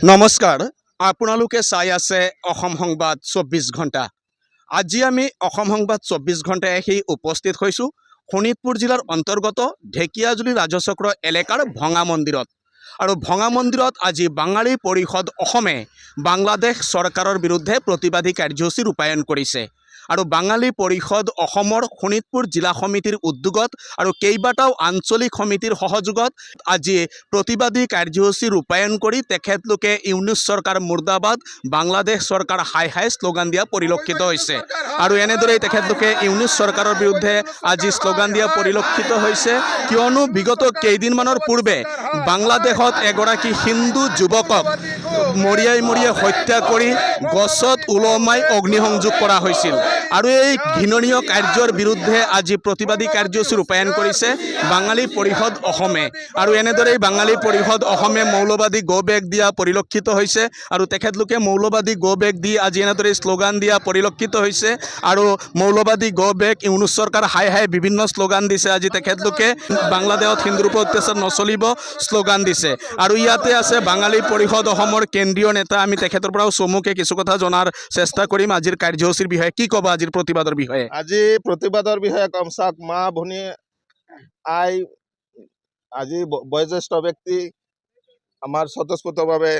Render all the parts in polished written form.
নমস্কাৰ আপোনালোকে চাই আছে অসম সংবাদ ২৪ ঘণ্টা। আজি আমি অসম সংবাদ ২৪ ঘণ্টাই আহি উপস্থিত হৈছোঁ শোণিতপুৰ জিলাৰ অন্তৰ্গত ঢেকিয়াজুলি ৰাজচক্ৰ এলেকাৰ ভঙা মন্দিৰত। আৰু ভঙা মন্দিৰত আজি বাঙালী পৰিষদ অসমে বাংলাদেশ চৰকাৰৰ বিৰুদ্ধে প্ৰতিবাদী কাৰ্যসূচী ৰূপায়ণ কৰিছে। আৰু বাঙালী পৰিষদ অসমৰ শোণিতপুৰ জিলা সমিতিৰ উদ্যোগত আৰু কেইবাটাও আঞ্চলিক সমিতিৰ সহযোগত আজি প্ৰতিবাদী কাৰ্যসূচী ৰূপায়ণ কৰি তেখেতলোকে ইউনুছ চৰকাৰ মুৰ্দাবাদ, বাংলাদেশ চৰকাৰ হাই হাই শ্লোগান দিয়া পৰিলক্ষিত হৈছে। আৰু এনেদৰেই তেখেতলোকে ইউনুছ চৰকাৰৰ বিৰুদ্ধে আজি শ্লোগান দিয়া পৰিলক্ষিত হৈছে, কিয়নো বিগত কেইদিনমানৰ পূৰ্বে বাংলাদেশত এগৰাকী হিন্দু যুৱকক মৰিয়াই হত্যা কৰি গছত ওলমাই অগ্নিসংযোগ কৰা হৈছিল। আৰু এই ঘৃণনীয় কাৰ্যৰ বিৰুদ্ধে আজি প্ৰতিবাদী কাৰ্যসূচী ৰূপায়ণ কৰিছে বাঙালী পৰিষদ অসমে। আৰু এনেদৰেই বাঙালী পৰিষদ অসমে মৌলবাদী গো বেক দিয়া পৰিলক্ষিত হৈছে। আৰু তেখেতলোকে মৌলবাদী গো বেক দি আজি এনেদৰে শ্লোগান দিয়া পৰিলক্ষিত হৈছে। আৰু মৌলবাদী গো বেক, ইউনুছ চৰকাৰ হাই হাই বিভিন্ন শ্লোগান দিছে। আজি তেখেতলোকে বাংলাদেশত হিন্দুৰ ওপৰত অত্যাচাৰ নচলিব শ্লোগান দিছে। আৰু ইয়াতে আছে বাঙালী পৰিষদ অসমৰ কেন্দ্ৰীয় নেতা, আমি তেখেতৰ পৰাও চমুকে কিছু কথা জনাৰ চেষ্টা কৰিম আজিৰ কাৰ্যসূচীৰ বিষয়ে। কি ক'ব আজিৰ প্ৰতিবাদৰ বিষয়ে? আজি প্ৰতিবাদৰ বিষয়ে কম চাওক, মা ভনী আই, আজি বয়োজ্যেষ্ঠ ব্যক্তি আমাৰ স্বতঃস্ফূৰ্তভাৱে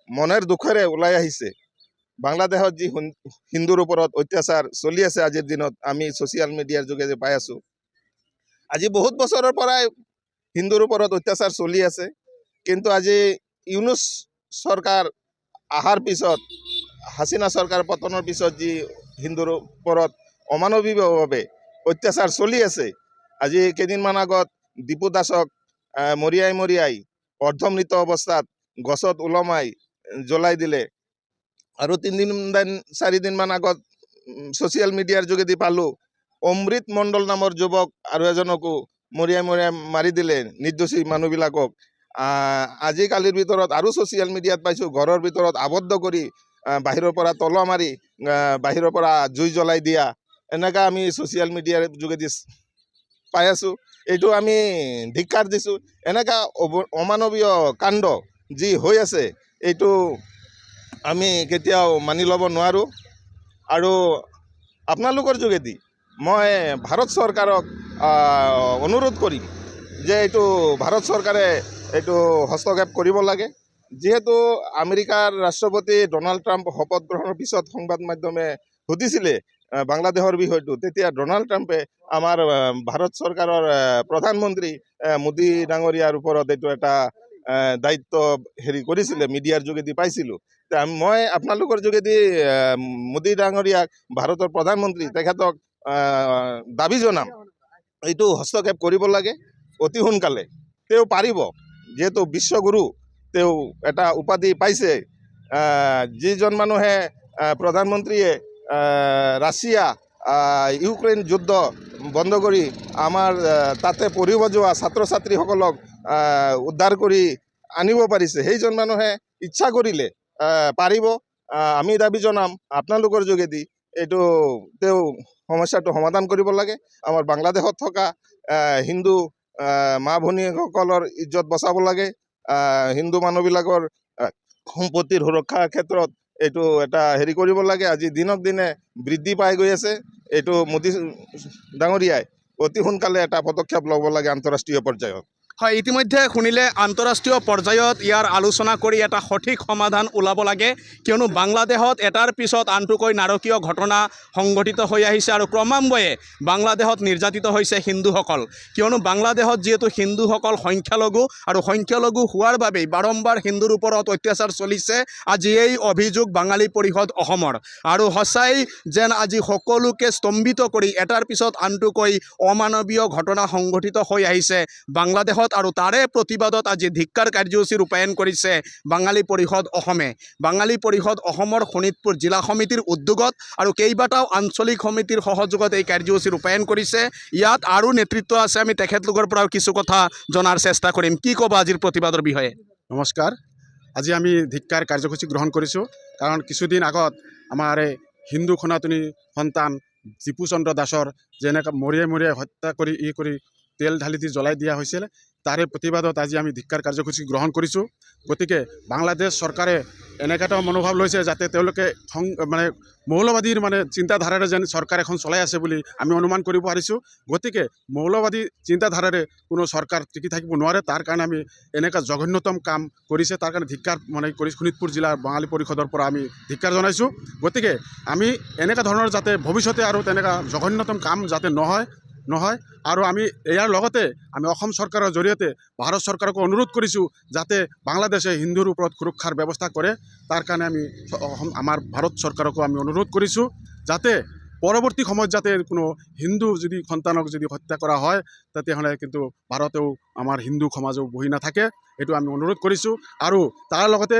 মনেৰ দুখেৰে ওলাই আহিছে। বাংলাদেশত যি হিন্দুৰ ওপৰত অত্যাচাৰ চলি আছে আজিৰ দিনত আমি ছ'চিয়েল মিডিয়াৰ যোগেদি পাই আছোঁ। আজি বহুত বছৰৰ পৰাই হিন্দুৰ ওপৰত অত্যাচাৰ চলি আছে, কিন্তু আজি ইউনুছ চৰকাৰ অহাৰ পিছত, হাছিনা চৰকাৰ পতনৰ পিছত যি হিন্দুৰ ওপৰত অমানৱিকভাৱে অত্যাচাৰ চলি আছে। আজি কেইদিনমান আগত দীপু দাসক মৰিয়াই অৰ্ধমৃত অৱস্থাত গছত ওলমাই জ্বলাই দিলে। আৰু 4দিনমান আগত ছ'চিয়েল মিডিয়াৰ যোগেদি পালোঁ অমৃত মণ্ডল নামৰ যুৱক আৰু এজনকো মৰিয়াই মাৰি দিলে নিৰ্দোষী মানুহবিলাকক। আজিকালিৰ ভিতৰত আৰু ছ'চিয়েল মিডিয়াত পাইছোঁ ঘৰৰ ভিতৰত আবদ্ধ কৰি বাহিৰৰ পৰা তলা মাৰি বাহিৰৰ পৰা জুই জ্বলাই দিয়া, এনেকুৱা আমি ছ'চিয়েল মিডিয়াৰ যোগেদি পাই আছোঁ। এইটো আমি ধিক্কাৰ দিছোঁ। এনেকুৱা অমানৱীয় কাণ্ড যি হৈ আছে এইটো আমি কেতিয়াও মানি ল'ব নোৱাৰোঁ। আৰু আপোনালোকৰ যোগেদি মই ভাৰত চৰকাৰক অনুৰোধ কৰিম যে এইটো ভাৰত চৰকাৰে এইটো হস্তক্ষেপ কৰিব লাগে। যিহেতু আমেৰিকাৰ ৰাষ্ট্ৰপতি ডনাল্ড ট্ৰাম্প শপত গ্ৰহণৰ পিছত সংবাদ মাধ্যমে সুধিছিলে বাংলাদেশৰ বিষয়টো, তেতিয়া ডনাল্ড ট্ৰাম্পে আমাৰ ভাৰত চৰকাৰৰ প্ৰধানমন্ত্ৰী মোদী ডাঙৰীয়াৰ ওপৰত এইটো এটা দায়িত্ব কৰিছিলে, মিডিয়াৰ যোগেদি পাইছিলোঁ। মই আপোনালোকৰ যোগেদি মোদী ডাঙৰীয়াক, ভাৰতৰ প্ৰধানমন্ত্ৰী, তেখেতক দাবী জনাম এইটো হস্তক্ষেপ কৰিব লাগে অতি সোনকালে। তেওঁ পাৰিব, যিহেতু বিশ্বগুৰু তেওঁ এটা উপাধি পাইছে। যিজন মানুহে প্ৰধানমন্ত্ৰীয়ে ৰাছিয়া ইউক্ৰেইন যুদ্ধ বন্ধ কৰি আমাৰ তাতে পঢ়িব যোৱা ছাত্ৰ ছাত্ৰীসকলক উদ্ধাৰ কৰি আনিব পাৰিছে, সেইজন মানুহে ইচ্ছা কৰিলে পাৰিব। আমি দাবী জনাম আপোনালোকৰ যোগেদি এইটো তেওঁ সমস্যাটো সমাধান কৰিব লাগে। আমাৰ বাংলাদেশত থকা হিন্দু মা ভনীসকলৰ ইজ্জত বচাব লাগে। হিন্দু মানুহবিলাকৰ সম্পত্তিৰ সুৰক্ষাৰ ক্ষেত্ৰত এইটো এটা কৰিব লাগে। আজি দিনক দিনে বৃদ্ধি পাই গৈ আছে। এইটো মোদী ডাঙৰীয়াই অতি সোনকালে এটা পদক্ষেপ ল'ব লাগে আন্তঃৰাষ্ট্ৰীয় পৰ্যায়ত। হয়, ইতিমধ্যে শুনিলে আন্তঃৰাষ্ট্ৰীয় পৰ্যায়ত ইয়াৰ আলোচনা কৰি এটা সঠিক সমাধান ওলাব লাগে, কিয়নো বাংলাদেশত এটাৰ পিছত আনটোকৈ নাৰকীয় ঘটনা সংঘটিত হৈ আহিছে। আৰু ক্ৰমান্বয়ে বাংলাদেশত নিৰ্যাতিত হৈছে হিন্দুসকল, কিয়নো বাংলাদেশত যিহেতু হিন্দুসকল সংখ্যালঘু, আৰু সংখ্যালঘু হোৱাৰ বাবেই বাৰম্বাৰ হিন্দুৰ ওপৰত অত্যাচাৰ চলিছে। আজি এই অভিযোগ বাঙালী পৰিষদ অসমৰ। আৰু সঁচাই যেন আজি সকলোকে স্তম্ভিত কৰি এটাৰ পিছত আনটোকৈ অমানৱীয় ঘটনা সংঘটিত হৈ আহিছে বাংলাদেশত। আৰু তাৰে প্ৰতিবাদত আজি ধিক্কাৰ কাৰ্যসূচী ৰূপায়ণ কৰিছে বাঙালী পৰিষদ অসমে। বাঙালী পৰিষদ অসমৰ শোণিতপুৰ জিলা সমিতিৰ উদ্যোগত আৰু কেইবাটাও আঞ্চলিক সমিতিৰ সহযোগত এই কাৰ্যসূচী ৰূপায়ণ কৰিছে। ইয়াত আৰু নেতৃত্ব আছে, আমি তেখেতলোকৰ পৰাও কিছু কথা জনাৰ চেষ্টা কৰিম। কি ক'ব আজিৰ প্ৰতিবাদৰ বিষয়ে? নমস্কাৰ। আজি আমি ধিক্কাৰ কাৰ্যসূচী গ্ৰহণ কৰিছোঁ, কাৰণ কিছুদিন আগত আমাৰ হিন্দু সনাতনী সন্তান দীপু চন্দ্ৰ দাসৰ যেনেকৈ মৰিয়াই হত্যা কৰি তেল ঢালি দি জ্বলাই দিয়া হৈছিল, তাৰে প্ৰতিবাদত আজি আমি ধিক্কাৰ কাৰ্যসূচী গ্ৰহণ কৰিছোঁ। গতিকে বাংলাদেশ চৰকাৰে এনেকুৱা এটা মনোভাৱ লৈছে যাতে তেওঁলোকে মানে মৌলবাদীৰ মানে চিন্তাধাৰাৰে যেন চৰকাৰ এখন চলাই আছে বুলি আমি অনুমান কৰিব পাৰিছোঁ। গতিকে মৌলবাদী চিন্তাধাৰাৰে কোনো চৰকাৰ টিকি থাকিব নোৱাৰে। তাৰ কাৰণে আমি এনেকুৱা জঘন্যতম কাম কৰিছে, তাৰ কাৰণে ধিক্কাৰ মানে কৰি শোণিতপুৰ জিলাৰ বাঙালী পৰিষদৰ পৰা আমি ধিক্কাৰ জনাইছোঁ। গতিকে আমি এনেকুৱা ধৰণৰ যাতে ভৱিষ্যতে আৰু তেনেকুৱা জঘন্যতম কাম যাতে নহয় আৰু আমি ইয়াৰ লগতে আমি অসম চৰকাৰৰ জৰিয়তে ভাৰত চৰকাৰকো অনুৰোধ কৰিছোঁ যাতে বাংলাদেশে হিন্দুৰ ওপৰত সুৰক্ষাৰ ব্যৱস্থা কৰে। তাৰ কাৰণে আমি আমাৰ ভাৰত চৰকাৰকো আমি অনুৰোধ কৰিছোঁ যাতে পৰৱৰ্তী সময়ত যাতে কোনো হিন্দু যদি সন্তানক যদি হত্যা কৰা হয় তেতিয়াহ'লে কিন্তু ভাৰতেও আমাৰ হিন্দু সমাজো বহি নাথাকে, এইটো আমি অনুৰোধ কৰিছোঁ। আৰু তাৰ লগতে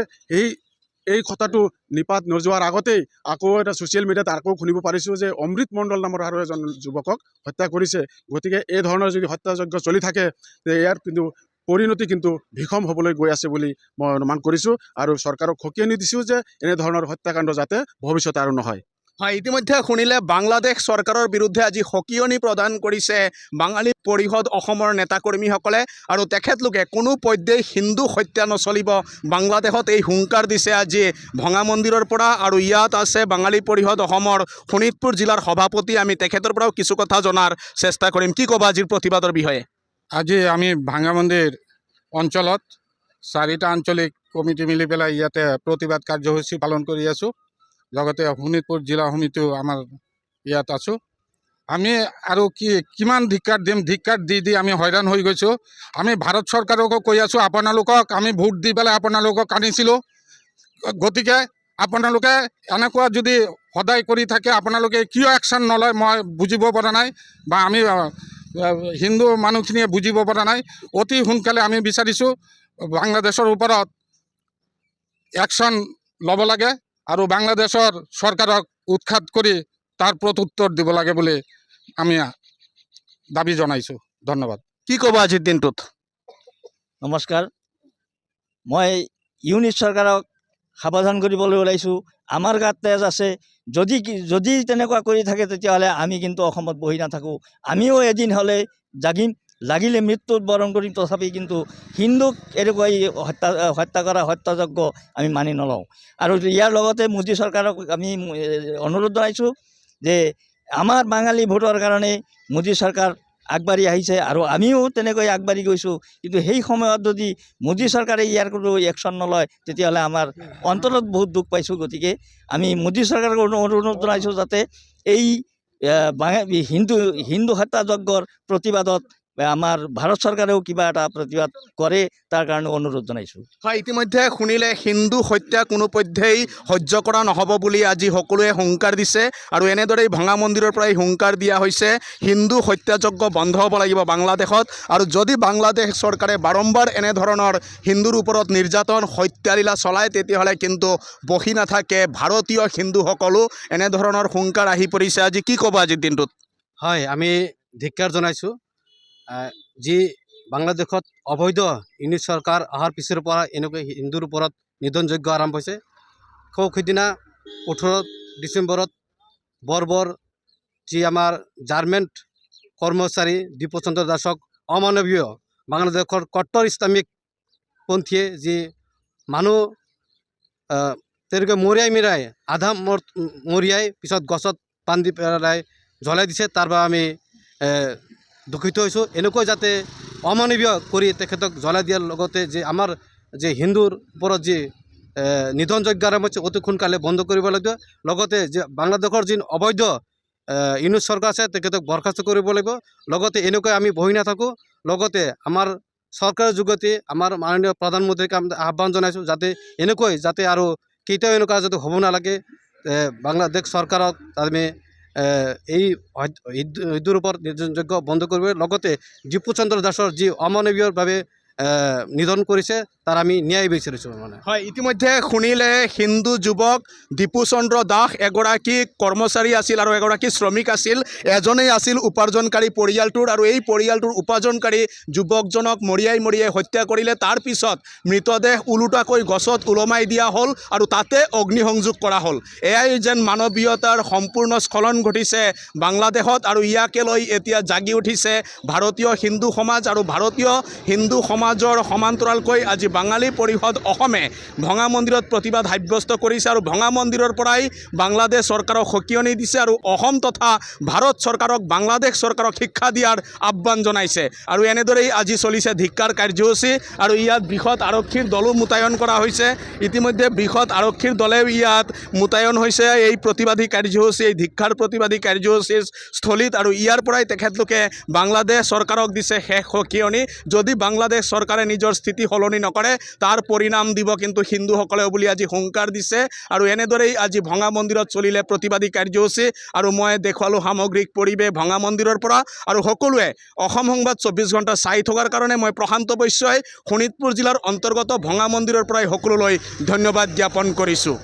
এই কথাটো নিপাত নোযোৱাৰ আগতেই আকৌ এটা ছ'চিয়েল মিডিয়াত আকৌ শুনিব পাৰিছোঁ যে অমৃত মণ্ডল নামৰ আৰু এজন যুৱকক হত্যা কৰিছে। গতিকে এই ধৰণৰ যদি হত্যাযজ্ঞ চলি থাকে ইয়াৰ কিন্তু পৰিণতি কিন্তু ভীষণ হ'বলৈ গৈ আছে বুলি মই অনুমান কৰিছোঁ আৰু চৰকাৰক সকীয়ানি দিছোঁ যে এনেধৰণৰ হত্যাকাণ্ড যাতে ভৱিষ্যতে আৰু নহয়। হয়, ইতিমধ্যে শুনিলে বাংলাদেশ চৰকাৰৰ বিৰুদ্ধে আজি সকিয়নি প্ৰদান কৰিছে বাঙালী পৰিষদ অসমৰ নেতাকৰ্মীসকলে আৰু তেখেতলোকে কোনো পধ্যেই হিন্দু হত্যা নচলিব বাংলাদেশত এই হুংকাৰ দিছে আজি ভঙা মন্দিৰৰ পৰা। আৰু ইয়াত আছে বাঙালী পৰিষদ অসমৰ শোণিতপুৰ জিলাৰ সভাপতি, আমি তেখেতৰ পৰাও কিছু কথা জনাৰ চেষ্টা কৰিম। কি ক'বা আজিৰ প্ৰতিবাদৰ বিষয়ে? আজি আমি ভাঙা মন্দিৰ অঞ্চলত 4টা আঞ্চলিক কমিটি মিলি পেলাই ইয়াতে প্ৰতিবাদ কাৰ্যসূচী পালন কৰি আছোঁ। লগতে শোণিতপুৰ জিলা সমিতিও আমাৰ ইয়াত আছোঁ। আমি আৰু কিমান ধিক্কাৰ দিম, ধিক্কাৰ দি আমি হয়ৰাণ হৈ গৈছোঁ। আমি ভাৰত চৰকাৰকো কৈ আছোঁ, আপোনালোকক আমি ভোট দি পেলাই আপোনালোকক আনিছিলোঁ। গতিকে আপোনালোকে এনেকুৱা যদি সদায় কৰি থাকে আপোনালোকে কিয় একশ্যন নলয় মই বুজিব পৰা নাই, বা আমি হিন্দু মানুহখিনিয়ে বুজিব পৰা নাই। অতি সোনকালে আমি বিচাৰিছোঁ বাংলাদেশৰ ওপৰত একশ্যন ল'ব লাগে আৰু বাংলাদেশৰ চৰকাৰক উৎখাত কৰি তাৰ প্ৰত্যুত্তৰ দিব লাগে বুলি আমি দাবী জনাইছোঁ। ধন্যবাদ। কি ক'বা আজিৰ দিনটোত? নমস্কাৰ, মই ইউনিট চৰকাৰক সাৱধান কৰিবলৈ ওলাইছোঁ। আমাৰ গাত তেজ আছে, যদি তেনেকুৱা কৰি থাকে তেতিয়াহ'লে আমি কিন্তু অসমত বহি নাথাকোঁ। আমিও এদিন হ'লে জাগিম, লাগিলে মৃত্যুত বৰণ কৰিম, তথাপি কিন্তু হিন্দুক এনেকুৱা হত্যা কৰা হত্যাযজ্ঞ আমি মানি নলওঁ। আৰু ইয়াৰ লগতে মোদী চৰকাৰক আমি অনুৰোধ জনাইছোঁ যে আমাৰ বাঙালী ভোটৰ কাৰণে মোদী চৰকাৰ আগবাঢ়ি আহিছে আৰু আমিও তেনেকৈ আগবাঢ়ি গৈছোঁ। কিন্তু সেই সময়ত যদি মোদী চৰকাৰে ইয়াৰ কোনো একশ্যন নলয় তেতিয়াহ'লে আমাৰ অন্তৰত বহুত দুখ পাইছোঁ। গতিকে আমি মোদী চৰকাৰক অনুৰোধ জনাইছোঁ যাতে এই হিন্দু হত্যাযজ্ঞৰ প্ৰতিবাদত আমাৰ ভাৰত চৰকাৰেও কিবা এটা প্ৰতিবাদ কৰে, তাৰ কাৰণে অনুৰোধ জনাইছোঁ। হয়, ইতিমধ্যে শুনিলে হিন্দু হত্যা কোনো পধ্যেই সহ্য কৰা নহ'ব বুলি আজি সকলোৱে হুংকাৰ দিছে আৰু এনেদৰেই ভঙা মন্দিৰৰ পৰাই হুংকাৰ দিয়া হৈছে হিন্দু হত্যাযজ্ঞ বন্ধ হ'ব লাগিব বাংলাদেশত। আৰু যদি বাংলাদেশ চৰকাৰে বাৰম্বাৰ এনেধৰণৰ হিন্দুৰ ওপৰত নিৰ্যাতন হত্যালীলা চলায় তেতিয়াহ'লে কিন্তু বহি নাথাকে ভাৰতীয় হিন্দুসকলো। এনেধৰণৰ হুংকাৰ আহি পৰিছে। আজি কি ক'ব আজিৰ দিনটোত? হয়, আমি ধিক্কাৰ জনাইছোঁ। যি বাংলাদেশত অবৈধ ইউনিট চৰকাৰ অহাৰ পিছৰ পৰা এনেকৈ হিন্দুৰ ওপৰত নিধনযজ্ঞ আৰম্ভ হৈছে। সিদিনা 18 ডিচেম্বৰত বৰ্বৰ যি আমাৰ জাৰ্মেণ্ট কৰ্মচাৰী দীপচন্দ্ৰ দাসক অমানৱীয় বাংলাদেশৰ কট্টৰ ইছলামিক পন্থীয়ে যি মানুহ তেওঁলোকে মৰিয়াই আধা মৰিয়াই পিছত গছত বান্ধি পেলাই জ্বলাই দিছে, তাৰ বাবে আমি দুখিত হৈছোঁ। এনেকৈ যাতে অমানৱীয় কৰি তেখেতক জ্বলাই দিয়াৰ লগতে যে আমাৰ যে হিন্দুৰ ওপৰত যি নিধনযজ্ঞ আৰম্ভ হৈছে অতি সোনকালে বন্ধ কৰিব লাগিব। লগতে যে বাংলাদেশৰ যি অবৈধ ইউনিট চৰকাৰ আছে তেখেতক বৰখাস্ত কৰিব লাগিব। লগতে এনেকৈ আমি বহি নাথাকোঁ। লগতে আমাৰ চৰকাৰৰ যোগেদি আমাৰ মাননীয় প্ৰধানমন্ত্ৰীক আমি আহ্বান জনাইছোঁ যাতে এনেকৈ যাতে আৰু কেতিয়াও এনেকুৱা যাতে হ'ব নালাগে। বাংলাদেশ চৰকাৰক আমি এই হিন্দুৰ ওপৰত নিধনযজ্ঞ বন্ধ কৰিব। লগতে দীপচন্দ্ৰ দাসৰ যি অমানৱীয়ভাৱে নিধন কৰিছে তাৰ আমি ন্যায় বিচাৰিছোঁ মানে। হয়, ইতিমধ্যে শুনিলে হিন্দু যুৱক দীপুচন্দ্ৰ দাস এগৰাকী কৰ্মচাৰী আছিল আৰু এগৰাকী শ্ৰমিক আছিল। এজনেই আছিল উপাৰ্জনকাৰী পৰিয়ালটোৰ, আৰু এই পৰিয়ালটোৰ উপাৰ্জনকাৰী যুৱকজনক মৰিয়াই হত্যা কৰিলে। তাৰ পিছত মৃতদেহ ওলোটাকৈ গছত ওলমাই দিয়া হ'ল আৰু তাতে অগ্নিসংযোগ কৰা হ'ল। এয়াই যেন মানৱীয়তাৰ সম্পূৰ্ণ স্খলন ঘটিছে বাংলাদেশত, আৰু ইয়াকে লৈ এতিয়া জাগি উঠিছে ভাৰতীয় হিন্দু সমাজ। আৰু ভাৰতীয় হিন্দু সমাজৰ সমান্তৰালকৈ আজি বাঙালী পৰিষদ অসমে ভঙা মন্দিৰত প্ৰতিবাদ সাব্যস্ত কৰিছে, আৰু ভঙা মন্দিৰৰ পৰাই বাংলাদেশ চৰকাৰক সকিয়নি দিছে আৰু অসম তথা ভাৰত চৰকাৰক বাংলাদেশ চৰকাৰক শিক্ষা দিয়াৰ আহ্বান জনাইছে। আৰু এনেদৰেই আজি চলিছে ধিক্কাৰ কাৰ্যসূচী, আৰু ইয়াত বৃহৎ আৰক্ষীৰ দলো মোতায়েন কৰা হৈছে। ইতিমধ্যে বৃহৎ আৰক্ষীৰ দলেও ইয়াত মোতায়েন হৈছে এই প্ৰতিবাদী কাৰ্যসূচী, এই ধিক্কাৰ প্ৰতিবাদী কাৰ্যসূচীৰ স্থলীত। আৰু ইয়াৰ পৰাই তেখেতলোকে বাংলাদেশ চৰকাৰক দিছে শেষ সকিয়নি। যদি বাংলাদেশ চৰকাৰে নিজৰ স্থিতি সলনি নকৰে তাৰ পৰিণাম দিব কিন্তু হিন্দুসকলেও বুলি আজি হুংকাৰ দিছে। আৰু এনেদৰেই আজি ভঙা মন্দিৰত চলিলে প্ৰতিবাদী কাৰ্যসূচী, আৰু মই দেখুৱালোঁ সামগ্ৰিক পৰিৱেশ ভঙা মন্দিৰৰ পৰা। আৰু সকলোৱে অসম সংবাদ 24 ঘণ্টা চাই থকাৰ কাৰণে মই প্ৰশান্ত বৈশ্যই শোণিতপুৰ জিলাৰ অন্তৰ্গত ভঙা মন্দিৰৰ পৰাই সকলোলৈ ধন্যবাদ জ্ঞাপন কৰিছোঁ।